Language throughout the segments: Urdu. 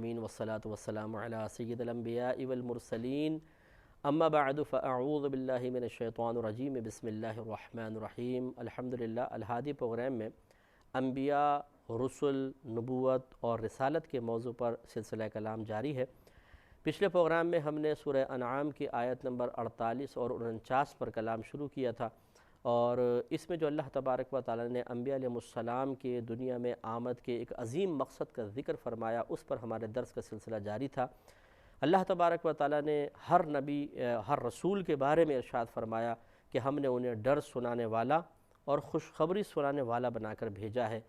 العالمین والصلاة والسلام علی سید الانبیاء والمرسلین اما بعد فاعوذ باللہ من الشیطان الرجیم بسم اللہ الرحمن الرحیم۔ الحمدللہ الہادی پروگرام میں انبیاء، رسل، نبوت اور رسالت کے موضوع پر سلسلہ کلام جاری ہے۔ پچھلے پروگرام میں ہم نے سورہ انعام کی آیت نمبر 48 اور 49 پر کلام شروع کیا تھا، اور اس میں جو اللہ تبارک و تعالی نے انبیاء علیہ السلام کے دنیا میں آمد کے ایک عظیم مقصد کا ذکر فرمایا، اس پر ہمارے درس کا سلسلہ جاری تھا۔ اللہ تبارک و تعالی نے ہر نبی، ہر رسول کے بارے میں ارشاد فرمایا کہ ہم نے انہیں ڈر سنانے والا اور خوشخبری سنانے والا بنا کر بھیجا ہے۔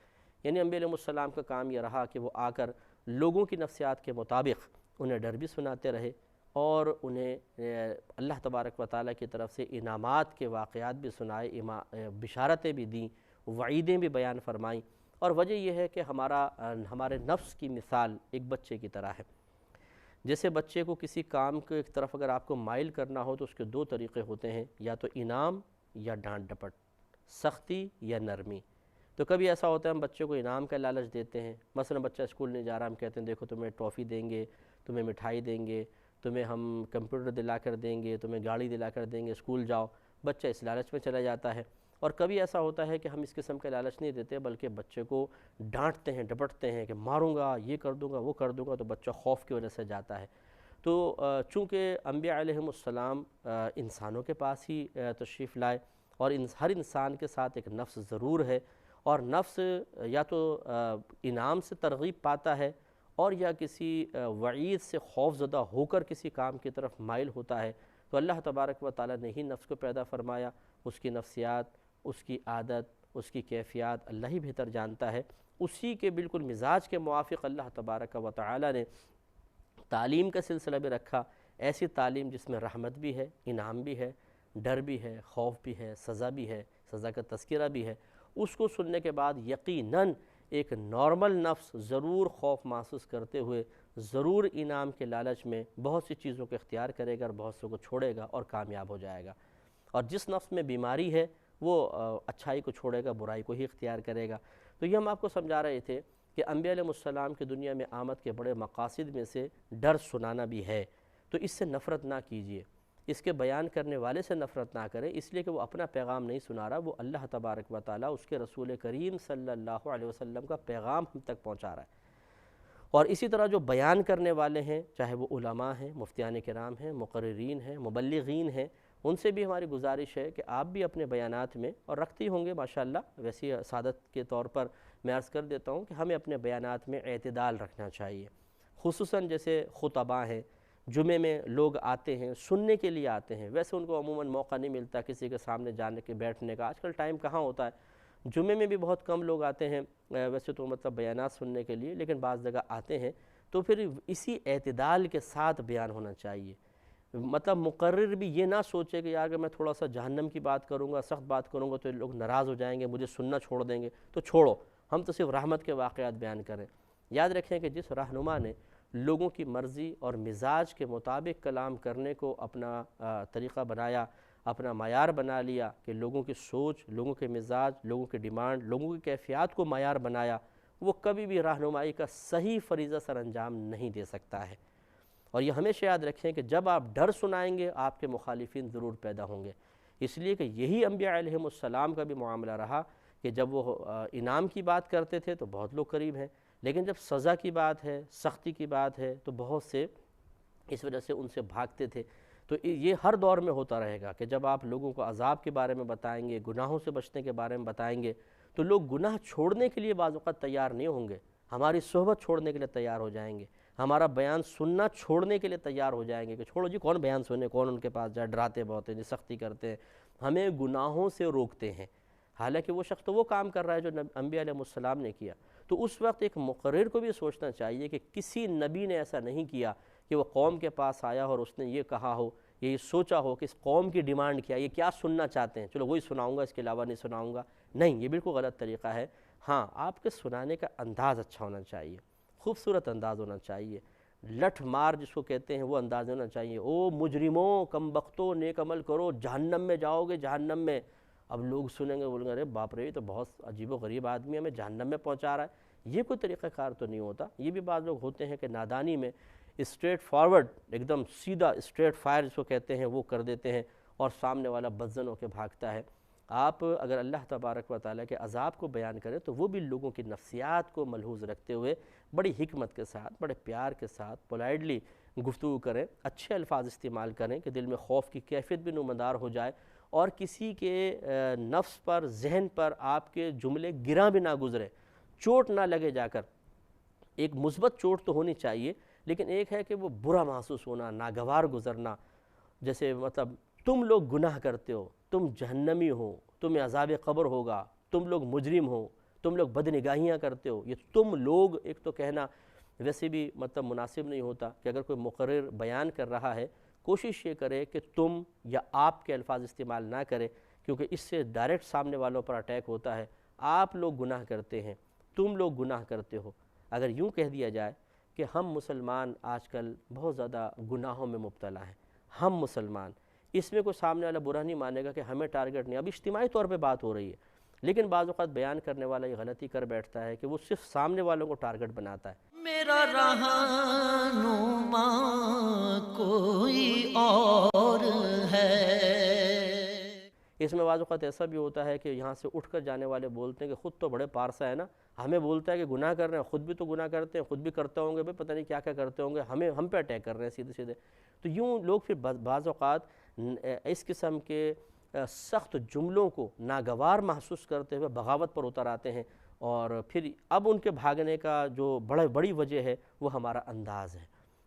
یعنی انبیاء علیہ السلام کا کام یہ رہا کہ وہ آ کر لوگوں کی نفسیات کے مطابق انہیں ڈر بھی سناتے رہے اور انہیں اللہ تبارک و تعالیٰ کی طرف سے انعامات کے واقعات بھی سنائے، بشارتیں بھی دیں، وعیدیں بھی بیان فرمائیں۔ اور وجہ یہ ہے کہ ہمارے نفس کی مثال ایک بچے کی طرح ہے۔ جیسے بچے کو کسی کام کی طرف اگر آپ کو مائل کرنا ہو تو اس کے دو طریقے ہوتے ہیں، یا تو انعام یا ڈانٹ ڈپٹ، سختی یا نرمی۔ تو کبھی ایسا ہوتا ہے ہم بچے کو انعام کا لالچ دیتے ہیں، مثلا بچہ اسکول نہیں جا رہا، ہم کہتے ہیں دیکھو تمہیں ٹافی دیں گے، تمہیں مٹھائی دیں گے، تمہیں ہم کمپیوٹر دلا کر دیں گے، تمہیں گاڑی دلا کر دیں گے، اسکول جاؤ۔ بچہ اس لالچ میں چلا جاتا ہے۔ اور کبھی ایسا ہوتا ہے کہ ہم اس قسم کے لالچ نہیں دیتے بلکہ بچے کو ڈانٹتے ہیں، ڈپٹتے ہیں کہ ماروں گا، یہ کر دوں گا، وہ کر دوں گا، تو بچہ خوف کی وجہ سے جاتا ہے۔ تو چونکہ انبیاء علیہ السلام انسانوں کے پاس ہی تشریف لائے، اور ہر انسان کے ساتھ ایک نفس ضرور ہے، اور نفس یا تو انعام سے ترغیب پاتا ہے اور یا کسی وعید سے خوف زدہ ہو کر کسی کام کی طرف مائل ہوتا ہے۔ تو اللہ تبارک و تعالیٰ نے ہی نفس کو پیدا فرمایا، اس کی نفسیات، اس کی عادت، اس کی کیفیات اللہ ہی بہتر جانتا ہے۔ اسی کے بالکل مزاج کے موافق اللہ تبارک و تعالیٰ نے تعلیم کا سلسلہ بھی رکھا، ایسی تعلیم جس میں رحمت بھی ہے، انعام بھی ہے، ڈر بھی ہے، خوف بھی ہے، سزا بھی ہے، سزا کا تذکرہ بھی ہے۔ اس کو سننے کے بعد یقیناً ایک نارمل نفس ضرور خوف محسوس کرتے ہوئے ضرور انعام کے لالچ میں بہت سی چیزوں کو اختیار کرے گا اور بہت سو کو چھوڑے گا اور کامیاب ہو جائے گا۔ اور جس نفس میں بیماری ہے وہ اچھائی کو چھوڑے گا، برائی کو ہی اختیار کرے گا۔ تو یہ ہم آپ کو سمجھا رہے تھے کہ انبیاء علیہ السلام کی دنیا میں آمد کے بڑے مقاصد میں سے ڈر سنانا بھی ہے۔ تو اس سے نفرت نہ کیجیے، اس کے بیان کرنے والے سے نفرت نہ کریں، اس لیے کہ وہ اپنا پیغام نہیں سنا رہا، وہ اللہ تبارک و تعالیٰ اس کے رسول کریم صلی اللہ علیہ وسلم کا پیغام ہم تک پہنچا رہا ہے۔ اور اسی طرح جو بیان کرنے والے ہیں، چاہے وہ علماء ہیں، مفتیان کرام ہیں، مقررین ہیں، مبلغین ہیں، ان سے بھی ہماری گزارش ہے کہ آپ بھی اپنے بیانات میں، اور رکھتے ہوں گے ماشاءاللہ، ویسی سعادت کے طور پر میں عرض کر دیتا ہوں کہ ہمیں اپنے بیانات میں اعتدال رکھنا چاہیے۔ خصوصاً جیسے خطباء ہیں، جمعے میں لوگ آتے ہیں، سننے کے لیے آتے ہیں، ویسے ان کو عموماً موقع نہیں ملتا کسی کے سامنے جانے کے بیٹھنے کا، آج کل ٹائم کہاں ہوتا ہے۔ جمعے میں بھی بہت کم لوگ آتے ہیں ویسے تو مطلب بیانات سننے کے لیے، لیکن بعض جگہ آتے ہیں، تو پھر اسی اعتدال کے ساتھ بیان ہونا چاہیے۔ مطلب مقرر بھی یہ نہ سوچے کہ یار اگر میں تھوڑا سا جہنم کی بات کروں گا، سخت بات کروں گا تو لوگ ناراض ہو جائیں گے، مجھے سننا چھوڑ دیں گے، تو چھوڑو، ہم تو صرف رحمت کے واقعات بیان کریں۔ یاد رکھیں کہ جس رہنما نے لوگوں کی مرضی اور مزاج کے مطابق کلام کرنے کو اپنا طریقہ بنایا، اپنا معیار بنا لیا کہ لوگوں کی سوچ، لوگوں کے مزاج، لوگوں کی ڈیمانڈ، لوگوں کی کیفیات کو معیار بنایا، وہ کبھی بھی رہنمائی کا صحیح فریضہ سر انجام نہیں دے سکتا ہے۔ اور یہ ہمیشہ یاد رکھیں کہ جب آپ ڈر سنائیں گے آپ کے مخالفین ضرور پیدا ہوں گے، اس لیے کہ یہی انبیاء علیہ السلام کا بھی معاملہ رہا کہ جب وہ انعام کی بات کرتے تھے تو بہت لوگ قریب ہیں، لیکن جب سزا کی بات ہے، سختی کی بات ہے تو بہت سے اس وجہ سے ان سے بھاگتے تھے۔ تو یہ ہر دور میں ہوتا رہے گا کہ جب آپ لوگوں کو عذاب کے بارے میں بتائیں گے، گناہوں سے بچنے کے بارے میں بتائیں گے، تو لوگ گناہ چھوڑنے کے لیے بعض اوقات تیار نہیں ہوں گے، ہماری صحبت چھوڑنے کے لیے تیار ہو جائیں گے، ہمارا بیان سننا چھوڑنے کے لیے تیار ہو جائیں گے کہ چھوڑو جی، کون بیان سنے، کون ان کے پاس جائے، ڈراتے بہت ہیں جی، سختی کرتے ہیں، ہمیں گناہوں سے روکتے ہیں۔ حالانکہ وہ شخص تو وہ کام کر رہا ہے جو انبیاء علیہ السلام نے کیا۔ تو اس وقت ایک مقرر کو بھی سوچنا چاہیے کہ کسی نبی نے ایسا نہیں کیا کہ وہ قوم کے پاس آیا اور اس نے یہ کہا ہو، یہ سوچا ہو کہ اس قوم کی ڈیمانڈ کیا، یہ کیا سننا چاہتے ہیں، چلو وہی سناؤں گا، اس کے علاوہ نہیں سناؤں گا۔ نہیں، یہ بالکل غلط طریقہ ہے۔ ہاں، آپ کے سنانے کا انداز اچھا ہونا چاہیے، خوبصورت انداز ہونا چاہیے، لٹھ مار جس کو کہتے ہیں وہ انداز ہونا چاہیے۔ او مجرموں، کم بختوں، نیک عمل کرو، جہنم میں جاؤ گے، جہنم میں۔ اب لوگ سنیں گے، بولیں گے ارے باپ رے، یہ تو بہت عجیب و غریب آدمی ہمیں جہنم میں پہنچا رہا ہے۔ یہ کوئی طریقہ کار تو نہیں ہوتا۔ یہ بھی بعض لوگ ہوتے ہیں کہ نادانی میں اسٹریٹ فارورڈ ایک دم سیدھا اسٹریٹ فائر جس کو کہتے ہیں وہ کر دیتے ہیں اور سامنے والا بدزن ہو کے بھاگتا ہے۔ آپ اگر اللہ تبارک و تعالیٰ کے عذاب کو بیان کریں تو وہ بھی لوگوں کی نفسیات کو ملحوظ رکھتے ہوئے بڑی حکمت کے ساتھ، بڑے پیار کے ساتھ، پولائٹلی گفتگو کریں، اچھے الفاظ استعمال کریں کہ دل میں خوف کی کیفیت بھی نمودار ہو جائے اور کسی کے نفس پر، ذہن پر آپ کے جملے گراں بھی نہ گزرے، چوٹ نہ لگے جا کر۔ ایک مثبت چوٹ تو ہونی چاہیے، لیکن ایک ہے کہ وہ برا محسوس ہونا، ناگوار گزرنا، جیسے مطلب تم لوگ گناہ کرتے ہو، تم جہنمی ہو، تمہیں عذاب قبر ہوگا، تم لوگ مجرم ہو، تم لوگ بدنگاہیاں کرتے ہو۔ یہ تم لوگ ایک تو کہنا ویسے بھی مطلب مناسب نہیں ہوتا کہ اگر کوئی مقرر بیان کر رہا ہے کوشش یہ کرے کہ تم یا آپ کے الفاظ استعمال نہ کرے، کیونکہ اس سے ڈائریکٹ سامنے والوں پر اٹیک ہوتا ہے۔ آپ لوگ گناہ کرتے ہیں، تم لوگ گناہ کرتے ہو۔ اگر یوں کہہ دیا جائے کہ ہم مسلمان آج کل بہت زیادہ گناہوں میں مبتلا ہیں، ہم مسلمان، اس میں کوئی سامنے والا برا نہیں مانے گا کہ ہمیں ٹارگٹ نہیں۔ اب اجتماعی طور پہ بات ہو رہی ہے، لیکن بعض اوقات بیان کرنے والا یہ غلطی کر بیٹھتا ہے کہ وہ صرف سامنے والوں کو ٹارگٹ بناتا ہے۔ میرا رہنما کوئی اور ہے۔ اس میں بعض اوقات ایسا بھی ہوتا ہے کہ یہاں سے اٹھ کر جانے والے بولتے ہیں کہ خود تو بڑے پارسا ہے نا، ہمیں بولتا ہے کہ گناہ کر رہے ہیں، خود بھی تو گناہ کرتے ہیں، خود بھی کرتے ہوں گے، بھائی پتہ نہیں کیا کیا کرتے ہوں گے، ہم پہ اٹیک کر رہے ہیں سیدھے سیدھے۔ تو یوں لوگ پھر بعض اوقات اس قسم کے سخت جملوں کو ناگوار محسوس کرتے ہوئے بغاوت پر اتر آتے ہیں، اور پھر اب ان کے بھاگنے کا جو بڑی وجہ ہے وہ ہمارا انداز ہے۔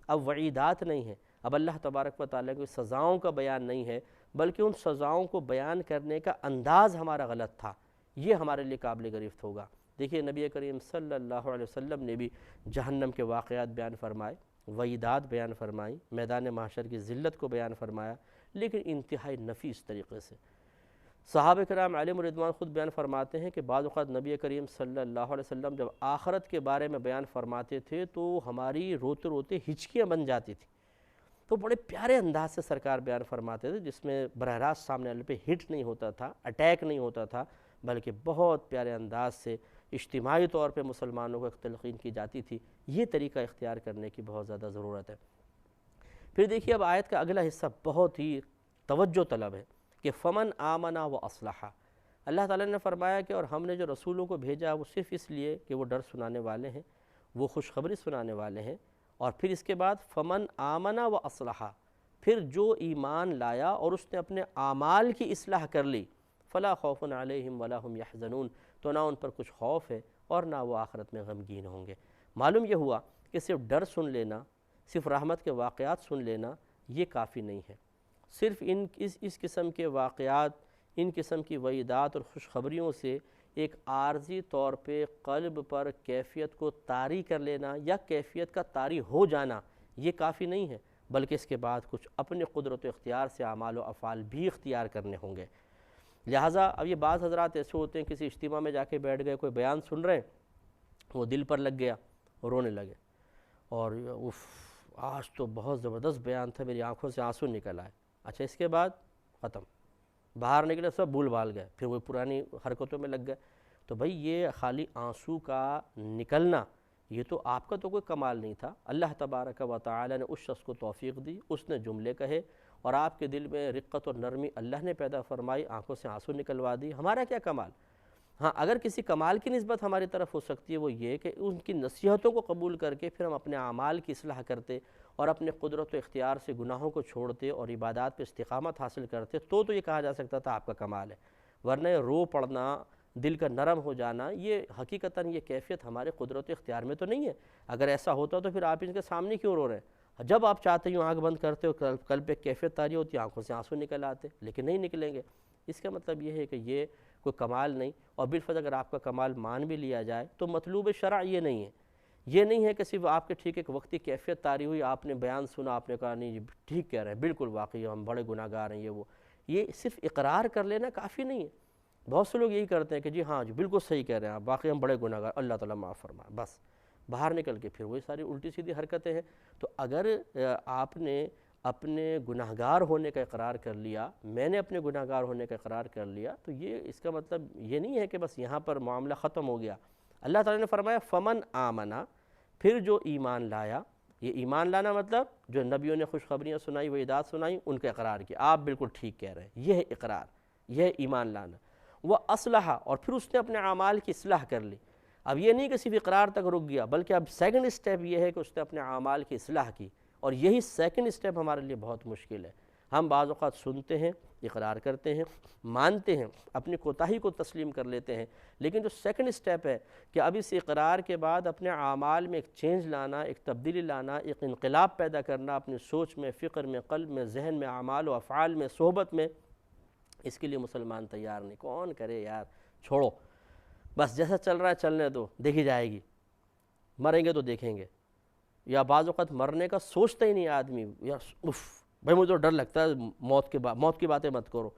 اب وعیدات نہیں ہیں، اب اللہ تبارک و تعالیٰ کی سزاؤں کا بیان نہیں ہے، بلکہ ان سزاؤں کو بیان کرنے کا انداز ہمارا غلط تھا، یہ ہمارے لیے قابل گرفت ہوگا۔ دیکھیے نبی کریم صلی اللہ علیہ وسلم نے بھی جہنم کے واقعات بیان فرمائے، وعیدات بیان فرمائی، میدان محشر کی ذلت کو بیان فرمایا، لیکن انتہائی نفیس طریقے سے۔ صحابہ کرام علیہم رضوان خود بیان فرماتے ہیں کہ بعض اوقات نبی کریم صلی اللہ علیہ وسلم جب آخرت کے بارے میں بیان فرماتے تھے تو ہماری روتے روتے ہچکیاں بن جاتی تھیں۔ تو بڑے پیارے انداز سے سرکار بیان فرماتے تھے، جس میں براہ راست سامنے والے پہ ہٹ نہیں ہوتا تھا، اٹیک نہیں ہوتا تھا، بلکہ بہت پیارے انداز سے اجتماعی طور پہ مسلمانوں کو ایک تلقین کی جاتی تھی۔ یہ طریقہ اختیار کرنے کی بہت زیادہ ضرورت ہے۔ پھر دیکھیے اب آیت کا اگلا حصہ بہت ہی توجہ طلب ہے کہ فمن آمنا و اصلحہ۔ اللہ تعالیٰ نے فرمایا کہ اور ہم نے جو رسولوں کو بھیجا وہ صرف اس لیے کہ وہ ڈر سنانے والے ہیں، وہ خوشخبری سنانے والے ہیں، اور پھر اس کے بعد فمن آمنا و اصلحہ، پھر جو ایمان لایا اور اس نے اپنے اعمال کی اصلاح کر لی، فلا خوف علیہم ولا هم یحزنون، تو نہ ان پر کچھ خوف ہے اور نہ وہ آخرت میں غمگین ہوں گے۔ معلوم یہ ہوا کہ صرف ڈر سن لینا، صرف رحمت کے واقعات سن لینا یہ کافی نہیں ہے۔ صرف اس قسم کے واقعات، ان قسم کی وعیدات اور خوشخبریوں سے ایک عارضی طور پہ قلب پر کیفیت کو طاری کر لینا یا کیفیت کا طاری ہو جانا یہ کافی نہیں ہے، بلکہ اس کے بعد کچھ اپنے قدرت و اختیار سے اعمال و افعال بھی اختیار کرنے ہوں گے۔ لہٰذا اب یہ بعض حضرات ایسے ہوتے ہیں کسی اجتماع میں جا کے بیٹھ گئے، کوئی بیان سن رہے ہیں، وہ دل پر لگ گیا، رونے لگے، اور آج تو بہت زبردست بیان تھا، میری آنکھوں سے آنسو نکل آئے۔ اچھا اس کے بعد ختم، باہر نکلے سب بھول بھال گئے، پھر وہ پرانی حرکتوں میں لگ گئے۔ تو بھائی یہ خالی آنسو کا نکلنا یہ تو آپ کا تو کوئی کمال نہیں تھا، اللہ تبارک و تعالی نے اس شخص کو توفیق دی، اس نے جملے کہے اور آپ کے دل میں رقت اور نرمی اللہ نے پیدا فرمائی، آنکھوں سے آنسو نکلوا دی، ہمارا کیا کمال؟ ہاں اگر کسی کمال کی نسبت ہماری طرف ہو سکتی ہے وہ یہ کہ ان کی نصیحتوں کو قبول کر کے پھر ہم اپنے اعمال کی اصلاح کرتے اور اپنے قدرت و اختیار سے گناہوں کو چھوڑتے اور عبادات پہ استقامت حاصل کرتے تو یہ کہا جا سکتا تھا آپ کا کمال ہے، ورنہ رو پڑنا، دل کا نرم ہو جانا، یہ حقیقتاً یہ کیفیت ہمارے قدرت و اختیار میں تو نہیں ہے۔ اگر ایسا ہوتا تو پھر آپ ان کے سامنے کیوں رو رہے ہیں؟ جب آپ چاہتے ہو آنکھ بند کرتے ہو، قلب پہ کیفیت طاری ہوتی، آنکھوں سے آنسو نکل آتے، لیکن نہیں نکلیں گے۔ اس کا مطلب یہ ہے کہ یہ کوئی کمال نہیں، اور بالفرض اگر آپ کا کمال مان بھی لیا جائے تو مطلوب شرع یہ نہیں ہے۔ یہ نہیں ہے کہ صرف آپ کے ٹھیک ایک وقتی کیفیت طاری ہوئی، آپ نے بیان سنا، آپ نے کہا نہیں یہ ٹھیک کہہ رہے ہیں، بالکل واقعی ہم بڑے گناہ گار ہیں، یہ صرف اقرار کر لینا کافی نہیں ہے۔ بہت سے لوگ یہی کرتے ہیں کہ جی ہاں جی بالکل صحیح کہہ رہے ہیں آپ، واقعی ہم بڑے گناہ گار، اللہ تعالیٰ معاف فرمائے، بس باہر نکل کے پھر وہی ساری الٹی سیدھی حرکتیں ہیں۔ تو اگر آپ نے اپنے گناہ گار ہونے کا اقرار کر لیا، میں نے اپنے گناہ گار ہونے کا اقرار کر لیا، تو یہ اس کا مطلب یہ نہیں ہے کہ بس یہاں پر معاملہ ختم ہو گیا، اللہ تعالیٰ نے فرمایا فمن آمنا، پھر جو ایمان لایا، یہ ایمان لانا مطلب جو نبیوں نے خوشخبریاں سنائی، وعیدات سنائی، ان کا اقرار کیا، آپ بالکل ٹھیک کہہ رہے ہیں، یہ ہے اقرار، یہ ہے ایمان لانا۔ وہ اصلحہ، اور پھر اس نے اپنے اعمال کی اصلاح کر لی۔ اب یہ نہیں کہ صرف اقرار تک رک گیا، بلکہ اب سیکنڈ اسٹیپ یہ ہے کہ اس نے اپنے اعمال کی اصلاح کی، اور یہی سیکنڈ اسٹیپ ہمارے لیے بہت مشکل ہے۔ ہم بعض اوقات سنتے ہیں، اقرار کرتے ہیں، مانتے ہیں، اپنی کوتاہی کو تسلیم کر لیتے ہیں، لیکن جو سیکنڈ اسٹیپ ہے کہ اب اس اقرار کے بعد اپنے اعمال میں ایک چینج لانا، ایک تبدیلی لانا، ایک انقلاب پیدا کرنا اپنی سوچ میں، فکر میں، قلب میں، ذہن میں، اعمال و افعال میں، صحبت میں، اس کے لیے مسلمان تیار نہیں۔ کون کرے یار، چھوڑو، بس جیسا چل رہا ہے چلنے دو، دیکھی جائے گی، مریں گے تو دیکھیں گے۔ یا بعض اوقات مرنے کا سوچتا ہی نہیں آدمی، یا بھائی مجھے تو ڈر لگتا ہے موت کی باتیں مت کرو۔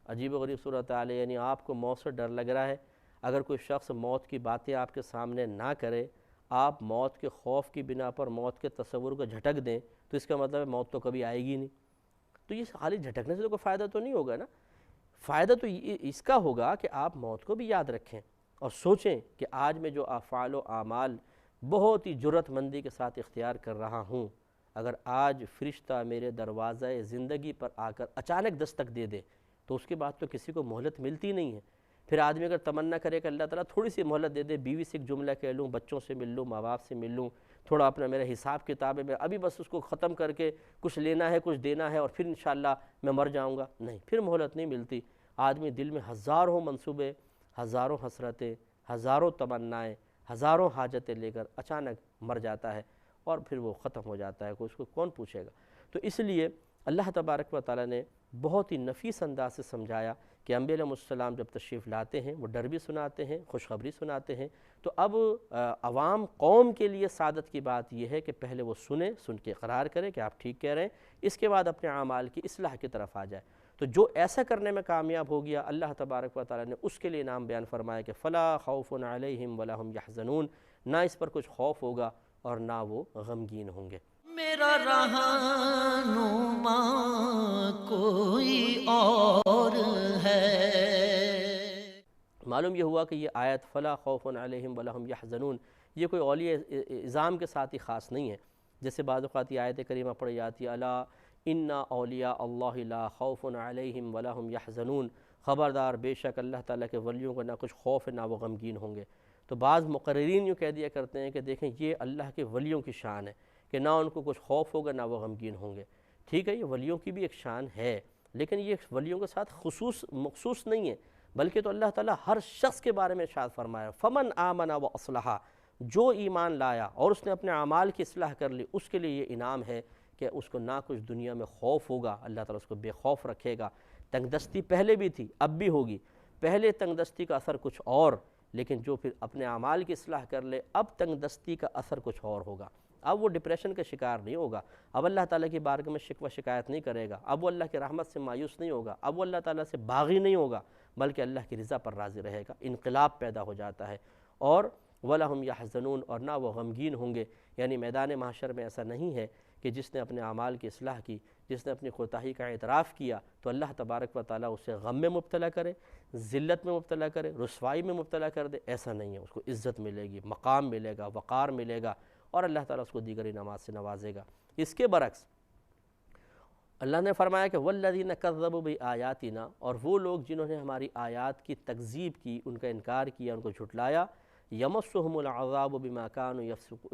عجیب و غریب صورت حال ہے، یعنی آپ کو موت سے ڈر لگ رہا ہے، اگر کوئی شخص موت کی باتیں آپ کے سامنے نہ کرے، آپ موت کے خوف کی بنا پر موت کے تصور کو جھٹک دیں، تو اس کا مطلب ہے موت تو کبھی آئے گی نہیں۔ تو یہ خالی جھٹکنے سے تو کوئی فائدہ تو نہیں ہوگا نا، فائدہ تو اس کا ہوگا کہ آپ موت کو بھی یاد رکھیں اور سوچیں کہ آج میں جو افعال و اعمال بہت ہی جرأت مندی کے ساتھ اختیار کر رہا ہوں، اگر آج فرشتہ میرے دروازہ زندگی پر آ کر اچانک دستک دے دے تو اس کے بعد تو کسی کو مہلت ملتی نہیں ہے۔ پھر آدمی اگر تمنا کرے کہ اللہ تعالیٰ تھوڑی سی مہلت دے دے، بیوی سے ایک جملہ کہہ لوں، بچوں سے مل لوں، ماں باپ سے مل لوں، تھوڑا اپنا میرا حساب کتاب ہے، میں ابھی بس اس کو ختم کر کے کچھ لینا ہے، کچھ دینا ہے، اور پھر انشاءاللہ میں مر جاؤں گا، نہیں، پھر مہلت نہیں ملتی۔ آدمی دل میں ہزاروں منصوبے، ہزاروں حسرتیں، ہزاروں تمنائیں، ہزاروں حاجتیں لے کر اچانک مر جاتا ہے، اور پھر وہ ختم ہو جاتا ہے، اس کو کون پوچھے گا۔ تو اس لیے اللہ تبارک و تعالیٰ نے بہت ہی نفیس انداز سے سمجھایا کہ انبیاء علیہ السلام جب تشریف لاتے ہیں، وہ ڈر بھی سناتے ہیں، خوشخبری سناتے ہیں۔ تو اب عوام قوم کے لیے سعادت کی بات یہ ہے کہ پہلے وہ سن کے اقرار کرے کہ آپ ٹھیک کہہ رہے ہیں، اس کے بعد اپنے اعمال کی اصلاح کی طرف آ جائے۔ تو جو ایسا کرنے میں کامیاب ہو گیا، اللہ تبارک و تعالیٰ نے اس کے لیے انعام بیان فرمایا کہ فلا خوف علیہم ولا هم یحزنون، نہ اس پر کچھ خوف ہوگا اور نہ وہ غمگین ہوں گے۔ میرا رہنما کوئی اور ہے۔ معلوم یہ ہوا کہ یہ آیت فلا خوف علیہم ولا هم یحزنون یہ کوئی اولیاء اعظام کے ساتھ ہی خاص نہیں ہے، جیسے بعض اوقات یہ آیت کریمہ پڑھی جاتی ہے الا ان اولیاء اللہ لا خوف علیہم ولا هم یحزنون، خبردار بے شک اللہ تعالیٰ کے ولیوں کو نہ کچھ خوف ہے نہ وہ غمگین ہوں گے۔ تو بعض مقررین یوں کہہ دیا کرتے ہیں کہ دیکھیں یہ اللہ کے ولیوں کی شان ہے کہ نہ ان کو کچھ خوف ہوگا نہ وہ غمگین ہوں گے۔ ٹھیک ہے، یہ ولیوں کی بھی ایک شان ہے، لیکن یہ ولیوں کے ساتھ مخصوص نہیں ہے، بلکہ تو اللہ تعالیٰ ہر شخص کے بارے میں ارشاد فرمایا فمن آمن و اصلحا، جو ایمان لایا اور اس نے اپنے اعمال کی اصلاح کر لی، اس کے لیے یہ انعام ہے کہ اس کو نہ کچھ دنیا میں خوف ہوگا، اللہ تعالیٰ اس کو بے خوف رکھے گا۔ تنگ دستی پہلے بھی تھی، اب بھی ہوگی، پہلے تنگ دستی کا اثر کچھ اور، لیکن جو پھر اپنے اعمال کی اصلاح کر لے، اب تنگ دستی کا اثر کچھ اور ہوگا۔ اب وہ ڈپریشن کا شکار نہیں ہوگا، اب اللہ تعالیٰ کی بارگاہ میں شکوہ شکایت نہیں کرے گا، اب وہ اللہ کی رحمت سے مایوس نہیں ہوگا، اب وہ اللہ تعالیٰ سے باغی نہیں ہوگا، بلکہ اللہ کی رضا پر راضی رہے گا۔ انقلاب پیدا ہو جاتا ہے۔ اور وَلَا هُمْ يَحْزَنُونَ، اور نہ وہ غمگین ہوں گے۔ یعنی میدان محشر میں ایسا نہیں ہے کہ جس نے اپنے اعمال کی اصلاح کی، جس نے اپنی کوتاہی کا اعتراف کیا، تو اللہ تبارک و تعالیٰ اسے غم میں مبتلا کرے، ذلت میں مبتلا کرے، رسوائی میں مبتلا کر دے، ایسا نہیں ہے۔ اس کو عزت ملے گی، مقام ملے گا، وقار ملے گا، اور اللہ تعالیٰ اس کو دیگر انعامات سے نوازے گا۔ اس کے برعکس اللہ نے فرمایا کہ وَالَّذِينَ كَذَّبُوا بِآيَاتِنَا، اور وہ لوگ جنہوں نے ہماری آیات کی تکذیب کی، ان کا انکار کیا، ان کو جھٹلایا، يَمَسُّهُمُ الْعَذَابُ بِمَا كَانُوا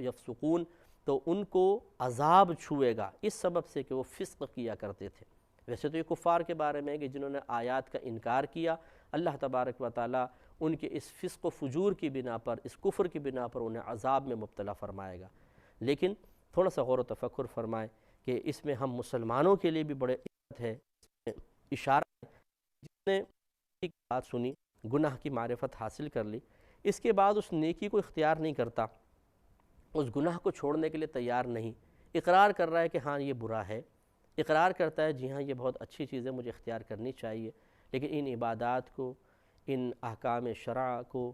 يَفْسُقُونَ، تو ان کو عذاب چھوئے گا اس سبب سے کہ وہ فسق کیا کرتے تھے۔ ویسے تو یہ کفار کے بارے میں ہے کہ جنہوں نے آیات کا انکار کیا، اللہ تبارک و تعالیٰ ان کے اس فسق و فجور کی بنا پر، اس کفر کی بنا پر انہیں عذاب میں مبتلا فرمائے گا۔ لیکن تھوڑا سا غور و تفکر فرمائیں کہ اس میں ہم مسلمانوں کے لیے بھی بڑے عزت ہے، اشارہ ہے، جس نے ایک بات سنی، گناہ کی معرفت حاصل کر لی، اس کے بعد اس نیکی کو اختیار نہیں کرتا، اس گناہ کو چھوڑنے کے لیے تیار نہیں، اقرار کر رہا ہے کہ ہاں یہ برا ہے، اقرار کرتا ہے جی ہاں یہ بہت اچھی چیز ہے، مجھے اختیار کرنی چاہیے، لیکن ان عبادات کو، ان احکام شرع کو،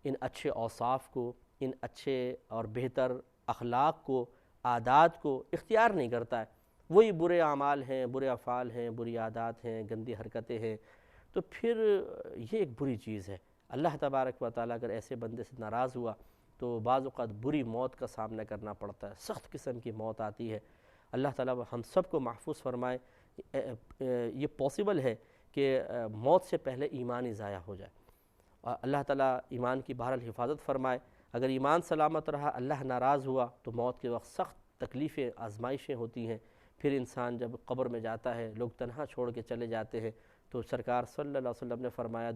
ان اچھے اوصاف کو، ان اچھے اور بہتر اخلاق کو، عادات کو اختیار نہیں کرتا ہے، وہی برے اعمال ہیں، برے افعال ہیں، بری عادات ہیں، گندی حرکتیں ہیں، تو پھر یہ ایک بری چیز ہے۔ اللہ تبارک و تعالیٰ اگر ایسے بندے سے ناراض ہوا تو بعض اوقات بری موت کا سامنا کرنا پڑتا ہے، سخت قسم کی موت آتی ہے۔ اللہ تعالیٰ ہم سب کو محفوظ فرمائے۔ یہ پاسبل ہے کہ موت سے پہلے ایمان ہی ضائع ہو جائے، اللہ تعالیٰ ایمان کی بہرحال حفاظت فرمائے۔ اگر ایمان سلامت رہا، اللہ ناراض ہوا تو موت کے وقت سخت تکلیفیں، آزمائشیں ہوتی ہیں۔ پھر انسان جب قبر میں جاتا ہے، لوگ تنہا چھوڑ کے چلے جاتے ہیں، تو سرکار صلی اللہ علیہ وسلم نے فرمایا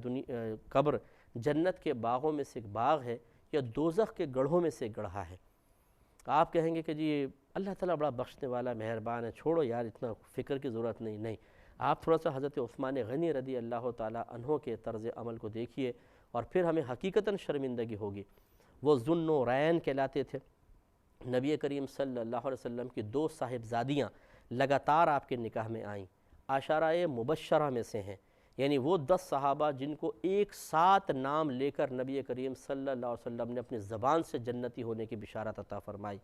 قبر جنت کے باغوں میں سے ایک باغ ہے یا دوزخ کے گڑھوں میں سے ایک گڑھا ہے۔ آپ کہیں گے کہ جی اللہ تعالیٰ بڑا بخشنے والا مہربان ہے، چھوڑو یار اتنا فکر کی ضرورت نہیں۔ آپ تھوڑا سا حضرت عثمان غنی رضی اللہ تعالیٰ عنہ کے طرز عمل کو دیکھیے اور پھر ہمیں حقیقتاً شرمندگی ہوگی۔ وہ ذو النورین کہلاتے تھے۔ نبی کریم صلی اللہ علیہ وسلم کی 2 صاحبزادیاں لگاتار آپ کے نکاح میں آئیں، عشرۂ مبشرہ میں سے ہیں، یعنی وہ 10 صحابہ جن کو ایک ساتھ نام لے کر نبی کریم صلی اللہ علیہ وسلم نے اپنی زبان سے جنتی ہونے کی بشارت عطا فرمائی۔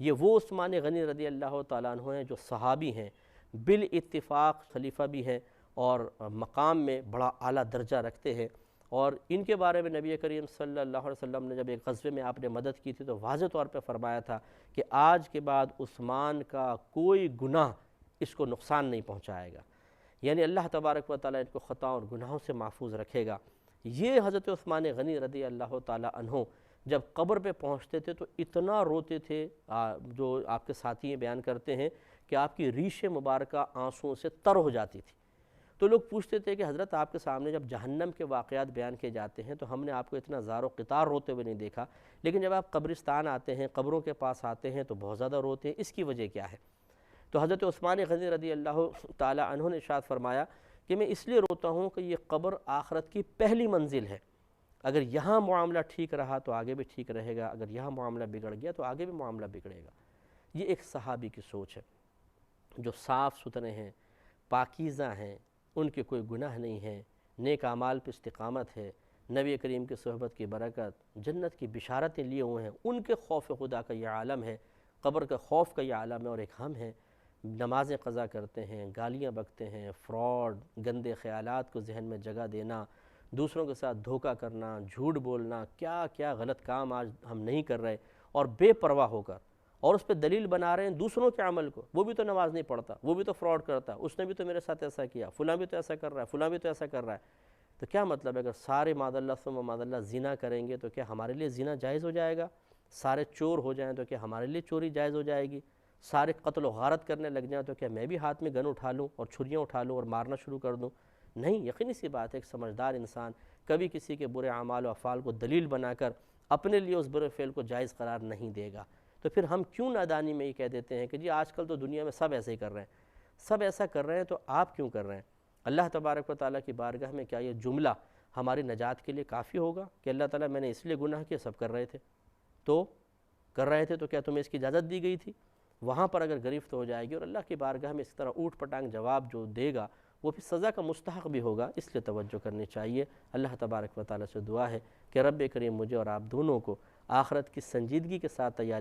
یہ وہ عثمان غنی رضی اللہ تعالیٰ عنہ ہیں جو صحابی ہیں، بالاتفاق خلیفہ بھی ہیں اور مقام میں بڑا اعلیٰ درجہ رکھتے ہیں۔ اور ان کے بارے میں نبی کریم صلی اللہ علیہ وسلم نے جب ایک غزوے میں آپ نے مدد کی تھی تو واضح طور پہ فرمایا تھا کہ آج کے بعد عثمان کا کوئی گناہ اس کو نقصان نہیں پہنچائے گا، یعنی اللہ تبارک و تعالیٰ ان کو خطاؤں اور گناہوں سے محفوظ رکھے گا۔ یہ حضرت عثمان غنی رضی اللہ تعالیٰ عنہ جب قبر پہ پہنچتے تھے تو اتنا روتے تھے، جو آپ کے ساتھی بیان کرتے ہیں کہ آپ کی ریش مبارکہ آنسوؤں سے تر ہو جاتی تھی۔ تو لوگ پوچھتے تھے کہ حضرت آپ کے سامنے جب جہنم کے واقعات بیان کیے جاتے ہیں تو ہم نے آپ کو اتنا زار و قطار روتے ہوئے نہیں دیکھا، لیکن جب آپ قبرستان آتے ہیں، قبروں کے پاس آتے ہیں تو بہت زیادہ روتے ہیں، اس کی وجہ کیا ہے؟ تو حضرت عثمان غنی رضی اللہ تعالیٰ عنہ نے ارشاد فرمایا کہ میں اس لیے روتا ہوں کہ یہ قبر آخرت کی پہلی منزل ہے، اگر یہاں معاملہ ٹھیک رہا تو آگے بھی ٹھیک رہے گا، اگر یہاں معاملہ بگڑ گیا تو آگے بھی معاملہ بگڑے گا۔ یہ ایک صحابی کی سوچ ہے جو صاف ستھرے ہیں، پاکیزہ ہیں، ان کے کوئی گناہ نہیں ہے، نیک اعمال پہ استقامت ہے، نبی کریم کی صحبت کی برکت، جنت کی بشارتیں لیے ہوئے ہیں، ان کے خوف خدا کا یہ عالم ہے، قبر کا خوف کا یہ عالم ہے، اور ایک ہم ہیں نمازیں قضا کرتے ہیں، گالیاں بکتے ہیں، فراڈ، گندے خیالات کو ذہن میں جگہ دینا، دوسروں کے ساتھ دھوکہ کرنا، جھوٹ بولنا، کیا کیا غلط کام آج ہم نہیں کر رہے، اور بے پرواہ ہو کر اور اس پہ دلیل بنا رہے ہیں دوسروں کے عمل کو۔ وہ بھی تو نماز نہیں پڑھتا، وہ بھی تو فراڈ کرتا، اس نے بھی تو میرے ساتھ ایسا کیا، فلاں بھی تو ایسا کر رہا ہے، فلاں بھی تو ایسا کر رہا ہے۔ تو کیا مطلب ہے اگر سارے معاذ اللہ ثم معاذ اللہ زنا کریں گے تو کیا ہمارے لیے زنا جائز ہو جائے گا؟ سارے چور ہو جائیں تو کیا ہمارے لیے چوری جائز ہو جائے گی؟ سارے قتل و غارت کرنے لگ جائیں تو کیا میں بھی ہاتھ میں گن اٹھا لوں اور چھریاں اٹھا لوں اور مارنا شروع کر دوں؟ نہیں، یقینی سی بات ہے ایک سمجھدار انسان کبھی کسی کے برے اعمال و افعال کو دلیل بنا کر اپنے لیے اس برے فعل کو جائز قرار نہیں دے گا۔ تو پھر ہم کیوں نادانی میں یہ کہہ دیتے ہیں کہ جی آج کل تو دنیا میں سب ایسے ہی کر رہے ہیں، سب ایسا کر رہے ہیں تو آپ کیوں کر رہے ہیں؟ اللہ تبارک و تعالیٰ کی بارگاہ میں کیا یہ جملہ ہماری نجات کے لیے کافی ہوگا کہ اللہ تعالیٰ میں نے اس لیے گناہ کیا، سب کر رہے تھے تو کر رہے تھے تو کیا تمہیں اس کی اجازت دی گئی تھی؟ وہاں پر اگر گرفت ہو جائے گی اور اللہ کی بارگاہ میں اس طرح اوٹ پٹانگ جواب جو دے گا وہ پھر سزا کا مستحق بھی ہوگا، اس لیے توجہ کرنی چاہیے۔ اللہ تبارک و تعالیٰ سے دعا ہے کہ رب کریم مجھے اور آپ دونوں کو آخرت کی سنجیدگی کے ساتھ تیاری